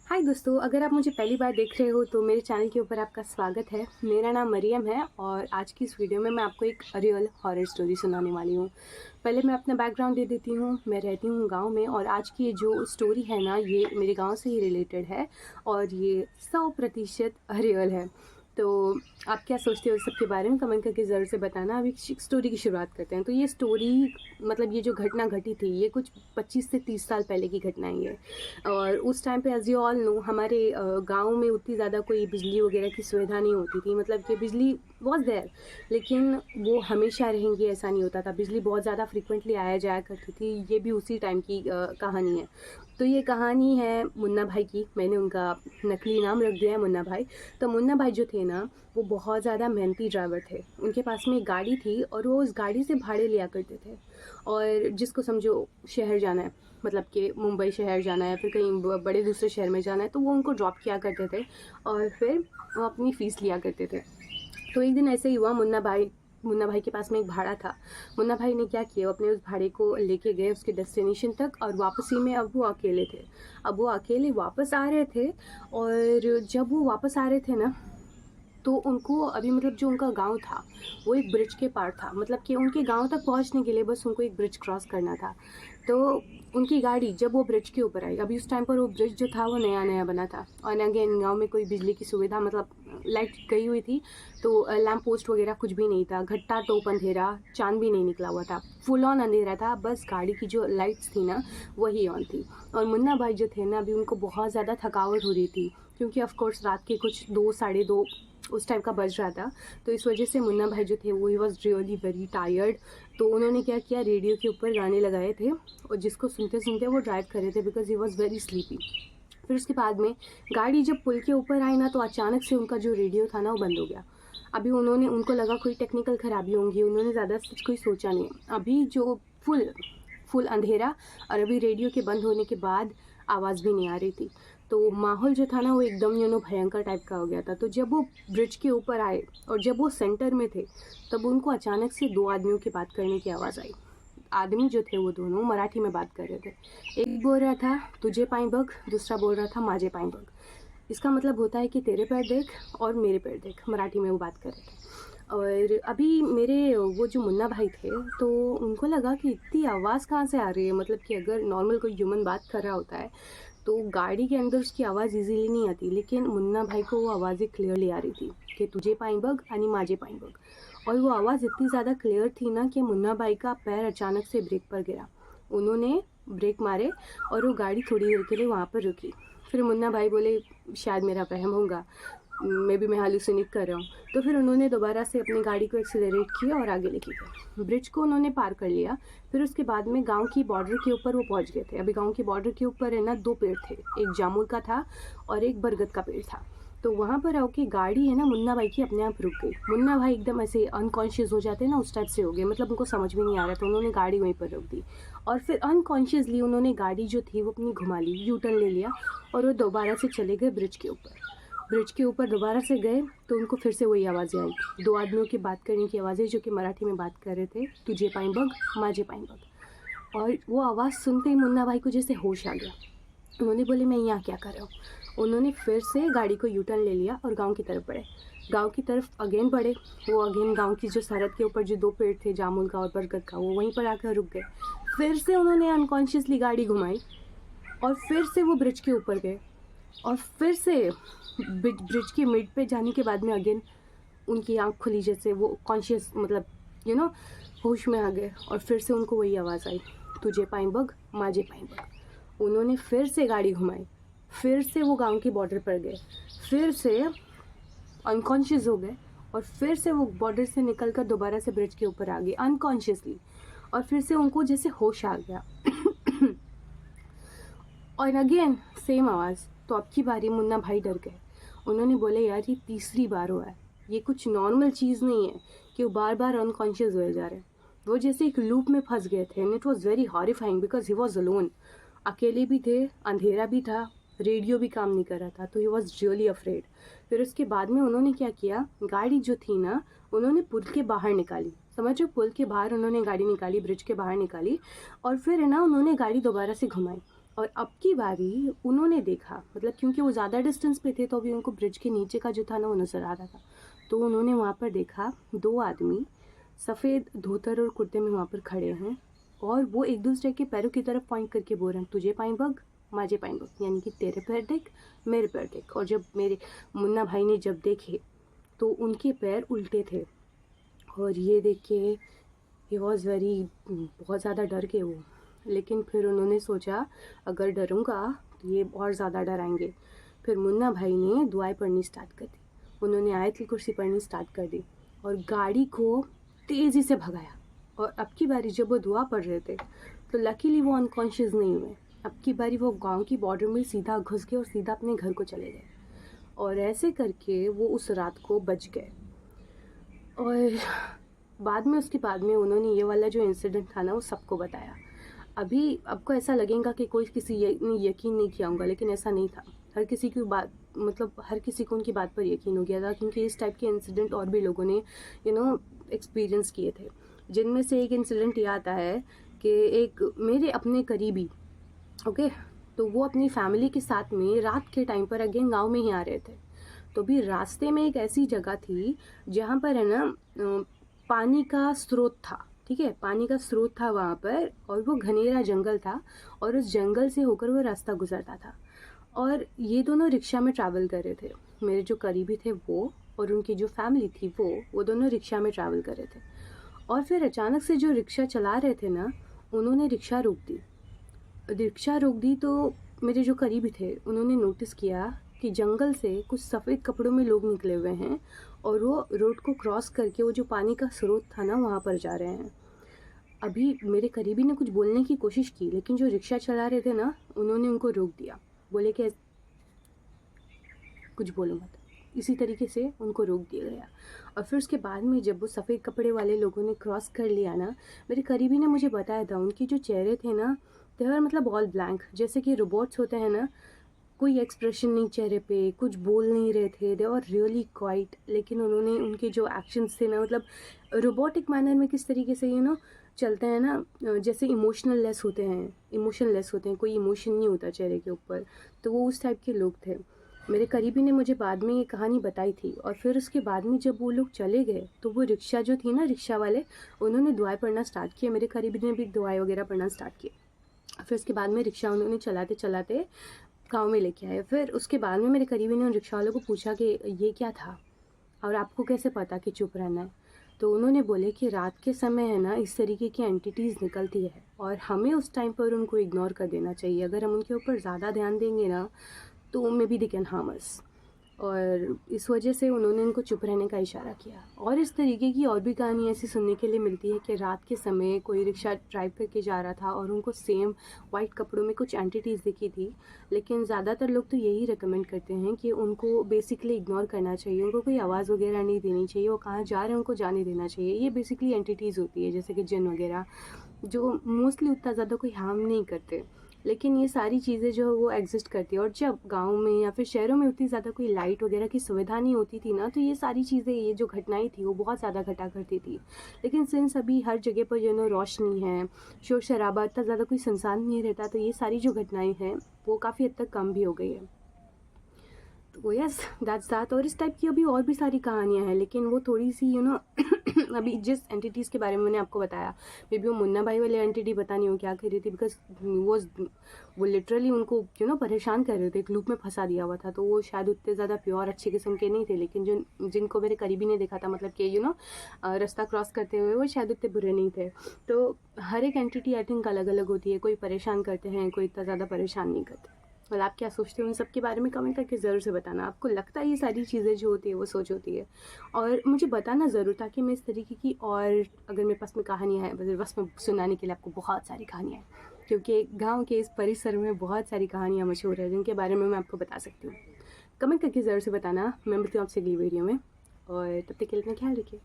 हाय दोस्तों, अगर आप मुझे पहली बार देख रहे हो तो मेरे चैनल के ऊपर आपका स्वागत है। मेरा नाम मरियम है और आज की इस वीडियो में मैं आपको एक रियल हॉरर स्टोरी सुनाने वाली हूँ। पहले मैं अपना बैकग्राउंड दे देती हूँ। मैं रहती हूँ गांव में और आज की ये जो स्टोरी है ना, ये मेरे गांव से ही रिलेटेड है और ये 100% रियल है। तो आप क्या सोचते हो इस सब के बारे में, कमेंट करके ज़रूर से बताना। अभी स्टोरी की शुरुआत करते हैं। तो ये स्टोरी मतलब ये जो घटना घटी थी, ये कुछ 25 से 30 साल पहले की घटना ही है। और उस टाइम पे एज़ यू ऑल नो, हमारे गांव में उतनी ज़्यादा कोई बिजली वगैरह की सुविधा नहीं होती थी। मतलब कि बिजली वॉज देयर, लेकिन वो हमेशा रहेंगी ऐसा नहीं होता था। बिजली बहुत ज़्यादा फ्रिक्वेंटली आया जाया करती थी। ये भी उसी टाइम की कहानी है। तो ये कहानी है मुन्ना भाई की। मैंने उनका नकली नाम रख दिया है मुन्ना भाई। तो मुन्ना भाई जो थे ना, वो बहुत ज़्यादा मेहनती ड्राइवर थे। उनके पास में एक गाड़ी थी और वो उस गाड़ी से भाड़े लिया करते थे। और जिसको समझो शहर जाना है, मतलब कि मुंबई शहर जाना है, फिर कहीं बड़े दूसरे शहर में जाना है, तो वो उनको ड्रॉप किया करते थे और फिर वो अपनी फ़ीस लिया करते थे। तो एक दिन ऐसे ही हुआ, मुन्ना भाई के पास में एक भाड़ा था। मुन्ना भाई ने क्या किया, अपने उस भाड़े को लेके गए उसके डेस्टिनेशन तक और वापसी में अब वो अकेले थे। अब वो अकेले वापस आ रहे थे और जब वो वापस आ रहे थे ना, तो उनको अभी मतलब जो उनका गांव था वो एक ब्रिज के पार था। मतलब कि उनके गांव तक पहुंचने के लिए बस उनको एक ब्रिज क्रॉस करना था। तो उनकी गाड़ी जब वो ब्रिज के ऊपर आई, अभी उस टाइम पर वो ब्रिज जो था वो नया नया बना था और अगेन गांव में कोई बिजली की सुविधा, मतलब लाइट गई हुई थी, तो लैम्प पोस्ट वगैरह कुछ भी नहीं था। घट्टा टोप अंधेरा, चांद भी नहीं निकला हुआ था, फुल ऑन अंधेरा था। बस गाड़ी की जो लाइट्स थी ना, वही ऑन थी। और मुन्ना भाई जो थे ना, अभी उनको बहुत ज़्यादा थकावट हो रही थी, क्योंकि ऑफकोर्स रात के कुछ 2 साढ़े 2 उस टाइप का बज रहा था। तो इस वजह से मुन्ना भाई जो थे वो he was really very tired. तो उन्होंने क्या किया, रेडियो के ऊपर गाने लगाए थे और जिसको सुनते सुनते वो ड्राइव कर रहे थे, because he was very sleepy. फिर उसके बाद में गाड़ी जब पुल के ऊपर आई ना, तो अचानक से उनका जो रेडियो था ना वो बंद हो गया। अभी उनको लगा कोई टेक्निकल खराबी होंगी, उन्होंने ज़्यादा कुछ कोई सोचा नहीं। अभी जो फुल फुल अंधेरा और अभी रेडियो के बंद होने के बाद आवाज़ भी नहीं आ रही थी। तो माहौल जो था ना वो एकदम भयंकर टाइप का हो गया था। तो जब वो ब्रिज के ऊपर आए और जब वो सेंटर में थे, तब उनको अचानक से 2 आदमियों की बात करने की आवाज़ आई। आदमी जो थे वो दोनों मराठी में बात कर रहे थे। एक बोल रहा था तुझे पाई बग, दूसरा बोल रहा था माजे पाई बग। इसका मतलब होता है कि तेरे पैर देख और मेरे पैर देख। मराठी में वो बात कर रहे थे। और अभी मेरे वो जो मुन्ना भाई थे, तो उनको लगा कि इतनी आवाज़ कहाँ से आ रही है। मतलब कि अगर नॉर्मल कोई ह्यूमन बात कर रहा होता है तो गाड़ी के अंदर उसकी आवाज़ इजीली नहीं आती, लेकिन मुन्ना भाई को वो आवाज़ें क्लियरली आ रही थी कि तुझे पाई बग आणि माझे पाई बग। और वो आवाज़ इतनी ज़्यादा क्लियर थी ना कि मुन्ना भाई का पैर अचानक से ब्रेक पर गिरा। उन्होंने ब्रेक मारे और वो गाड़ी थोड़ी देर के लिए वहाँ पर रुकी। फिर मुन्ना भाई बोले शायद मेरा वहम होगा, मे बी मैं हालुसिनेट कर रहा हूँ। तो फिर उन्होंने दोबारा से अपनी गाड़ी को एक्सीलरेट किया और आगे लेके गए। ब्रिज को उन्होंने पार कर लिया। फिर उसके बाद में गांव की बॉर्डर के ऊपर वो पहुंच गए थे। अभी गांव के बॉर्डर के ऊपर है ना 2 पेड़ थे, एक जामुन का था और एक बरगद का पेड़ था। तो वहाँ पर आओ कि गाड़ी है ना मुन्ना भाई की अपने आप रुक गई। मुन्ना भाई एकदम ऐसे अनकॉन्शियस हो जाते हैं ना, उस टाइप से हो गए। मतलब उनको समझ में नहीं आ रहा, तो उन्होंने गाड़ी वहीं पर रोक दी और फिर अनकॉन्शियसली उन्होंने गाड़ी जो थी वो अपनी घुमा ली, यू टर्न ले लिया और वो दोबारा से चले गए ब्रिज के ऊपर। ब्रिज के ऊपर दोबारा से गए तो उनको फिर से वही आवाज़ें आई, 2 आदमियों की बात करने की आवाज़ें, जो कि मराठी में बात कर रहे थे, तुझे पाई बग माजे पाई बग। और वो आवाज़ सुनते ही मुन्ना भाई को जैसे होश आ गया। उन्होंने बोले मैं यहाँ क्या कर रहा हूँ। उन्होंने फिर से गाड़ी को यू टर्न ले लिया और गांव की तरफ बढ़े। गांव की तरफ अगेन बढ़े। वो अगेन गांव की जो सरहद के ऊपर जो 2 पेड़ थे, जामुन का और बरगद का, वो वहीं पर आकर रुक गए। फिर से उन्होंने अनकॉन्शियसली गाड़ी घुमाई और फिर से वो ब्रिज के ऊपर गए और फिर से ब्रिज के मिड पे जाने के बाद में अगेन उनकी आँख खुली, जैसे वो कॉन्शियस, मतलब होश में आ गए। और फिर से उनको वही आवाज़ आई, तुझे पाई बग माजे पाई बग। उन्होंने फिर से गाड़ी घुमाई, फिर से वो गांव की बॉर्डर पर गए, फिर से अनकॉन्शियस हो गए और फिर से वो बॉर्डर से निकल कर दोबारा से ब्रिज के ऊपर आ गए अनकॉन्शियसली। और फिर से उनको जैसे होश आ गया और अगेन सेम आवाज़। तो अब की बारी मुन्ना भाई डर गए। उन्होंने बोले यार ये तीसरी बार हुआ है, ये कुछ नॉर्मल चीज़ नहीं है कि वो बार बार अनकॉन्शियस हुए जा रहे हैं। वो जैसे एक लूप में फंस गए थे and it was very horrifying because he was alone. अकेले भी थे, अंधेरा भी था, रेडियो भी काम नहीं कर रहा था, तो ही वॉज रियली अफ्रेड। फिर उसके बाद में उन्होंने क्या किया, गाड़ी जो थी ना उन्होंने पुल के बाहर निकाली। समझो, पुल के बाहर उन्होंने गाड़ी निकाली, ब्रिज के बाहर निकाली और फिर है ना उन्होंने गाड़ी दोबारा से घुमाई। और अब की बारी उन्होंने देखा, मतलब क्योंकि वो ज़्यादा डिस्टेंस पे थे तो अभी उनको ब्रिज के नीचे का जो था ना वो नज़र आ रहा था। तो उन्होंने वहाँ पर देखा 2 आदमी सफ़ेद धोतर और कुर्ते में वहाँ पर खड़े हैं और वो एक दूसरे के पैरों की तरफ पॉइंट करके बोल रहे हैं, तुझे पाई बग माजे पाई बग, यानी कि तेरे पैर देख मेरे पैर देख। और जब मेरे मुन्ना भाई ने जब देखे तो उनके पैर उल्टे थे और ये देख के ही वॉज़ वेरी, बहुत ज़्यादा डर गए वो। लेकिन फिर उन्होंने सोचा अगर डरूंगा तो ये और ज़्यादा डराएंगे। फिर मुन्ना भाई ने दुआएं पढ़नी स्टार्ट कर दी, उन्होंने आयत कुर्सी पढ़नी स्टार्ट कर दी और गाड़ी को तेज़ी से भगाया। और अब की बारी जब वो दुआ पढ़ रहे थे तो लकीली वो अनकॉन्शियस नहीं हुए। अब की बारी वो गांव की बॉर्डर में सीधा घुस गए और सीधा अपने घर को चले गए और ऐसे करके वो उस रात को बच गए। और उसके बाद में उन्होंने ये वाला जो इंसिडेंट था ना वो सबको बताया। अभी आपको ऐसा लगेगा कि कोई किसी ने यकीन नहीं किया होगा, लेकिन ऐसा नहीं था। हर किसी की बात, मतलब हर किसी को उनकी बात पर यकीन हो गया था, क्योंकि इस टाइप के इंसिडेंट और भी लोगों ने एक्सपीरियंस किए थे। जिनमें से एक इंसिडेंट ये आता है कि एक मेरे अपने करीबी, ओके, तो वो अपनी फैमिली के साथ में रात के टाइम पर अगेन गांव में ही आ रहे थे। तो भी रास्ते में एक ऐसी जगह थी जहाँ पर है ना पानी का स्रोत था, ठीक है, पानी का स्रोत था वहाँ पर और वो घनेरा जंगल था और उस जंगल से होकर वो रास्ता गुजरता था। और ये दोनों रिक्शा में ट्रैवल कर रहे थे, मेरे जो करीबी थे वो और उनकी जो फैमिली थी वो दोनों रिक्शा में ट्रैवल कर रहे थे। और फिर अचानक से जो रिक्शा चला रहे थे ना, उन्होंने रिक्शा रोक दी तो मेरे जो करीबी थे उन्होंने नोटिस किया कि जंगल से कुछ सफ़ेद कपड़ों में लोग निकले हुए हैं और वो रोड को क्रॉस करके वो जो पानी का स्रोत था ना वहाँ पर जा रहे हैं। अभी मेरे करीबी ने कुछ बोलने की कोशिश की, लेकिन जो रिक्शा चला रहे थे ना उन्होंने उनको रोक दिया, बोले कि कुछ बोलो मत, इसी तरीके से उनको रोक दिया गया। और फिर उसके बाद में जब वो सफ़ेद कपड़े वाले लोगों ने क्रॉस कर लिया ना, मेरे करीबी ने मुझे बताया था उनके जो चेहरे थे ना देवर मतलब ऑल ब्लैंक, जैसे कि रोबोट्स होते हैं ना, कोई एक्सप्रेशन नहीं चेहरे पे, कुछ बोल नहीं रहे थे, दे आर रियली क्वाइट। लेकिन उन्होंने उनके जो एक्शंस थे ना, मतलब रोबोटिक मैनर में किस तरीके से चलते हैं ना, जैसे इमोशन लेस होते हैं, कोई इमोशन नहीं होता चेहरे के ऊपर, तो वो उस टाइप के लोग थे। मेरे करीबी ने मुझे बाद में ये कहानी बताई थी। और फिर उसके बाद में जब वो लोग चले गए तो वो रिक्शा जो थी ना, रिक्शा वाले उन्होंने दुआएं पढ़ना स्टार्ट किया, मेरे करीबी ने भी दुआएं वगैरह पढ़ना स्टार्ट किया। फिर उसके बाद में रिक्शा उन्होंने चलाते चलाते गांव में लेके आए। फिर उसके बाद में मेरे करीबी ने उन रिक्शा वालों को पूछा कि ये क्या था और आपको कैसे पता कि चुप रहना है। तो उन्होंने बोले कि रात के समय है ना इस तरीके की एंटिटीज़ निकलती है और हमें उस टाइम पर उनको इग्नोर कर देना चाहिए। अगर हम उनके ऊपर ज़्यादा ध्यान देंगे ना तो may be they can harm us. और इस वजह से उन्होंने उनको चुप रहने का इशारा किया। और इस तरीके की और भी कहानी ऐसी सुनने के लिए मिलती है कि रात के समय कोई रिक्शा ड्राइव करके जा रहा था और उनको सेम वाइट कपड़ों में कुछ एंटिटीज़ दिखी थी। लेकिन ज़्यादातर लोग तो यही रिकमेंड करते हैं कि उनको बेसिकली इग्नोर करना चाहिए, उनको कोई आवाज़ वगैरह नहीं देनी चाहिए, वो कहाँ जा रहे हैं उनको जाने देना चाहिए। ये बेसिकली एंटिटीज़ होती है जैसे कि जिन वगैरह, जो मोस्टली उतना ज़्यादा कोई हार्म नहीं करते, लेकिन ये सारी चीज़ें जो वो एग्जिस्ट करती है। और जब गांव में या फिर शहरों में उतनी ज़्यादा कोई लाइट वगैरह की सुविधा नहीं होती थी ना, तो ये सारी चीज़ें, ये जो घटनाएं थी वो बहुत ज़्यादा घटा करती थी। लेकिन सिंस अभी हर जगह पर रोशनी है, शोर शराबा, इतना ज़्यादा कोई संसार नहीं रहता, तो ये सारी जो घटनाएँ हैं वो काफ़ी हद तक कम भी हो गई है। तो यस, दैट्स दैट। और इस टाइप की अभी और भी सारी कहानियाँ हैं, लेकिन वो थोड़ी सी अभी जिस एंटिटीज़ के बारे में मैंने आपको बताया, मे बी वो मुन्ना भाई वाली एंटिटी पता नहीं हो क्या कर रही थी, बिकॉज वो लिटरली उनको परेशान कर रहे थे, एक लूप में फंसा दिया हुआ था। तो वो शायद उतने ज़्यादा प्योर अच्छे किस्म के नहीं थे, लेकिन जिनको मेरे करीबी ने देखा था, मतलब कि रास्ता क्रॉस करते हुए, वो शायद उतने बुरे नहीं थे। तो हर एक एंटिटी आई थिंक अलग अलग होती है, कोई परेशान करते हैं, कोई इतना ज़्यादा परेशान नहीं करते। और आप क्या सोचते हो उन सब के बारे में कमेंट करके ज़रूर से बताना। आपको लगता है ये सारी चीज़ें जो होती है वो सोच होती है, और मुझे बताना ज़रूर, ताकि मैं इस तरीके की, और अगर मेरे पास में कहानियाँ हैं, बस में सुनाने के लिए आपको बहुत सारी कहानियाँ हैं, क्योंकि गांव के इस परिसर में बहुत सारी कहानियाँ मशहूर है जिनके बारे में मैं आपको बता सकती हूँ। कमेंट करके ज़रूर से बताना। मैं मिलती हूँ आपसे अगली वीडियो में, और तब तक के लिए अपना ख्याल रखिए।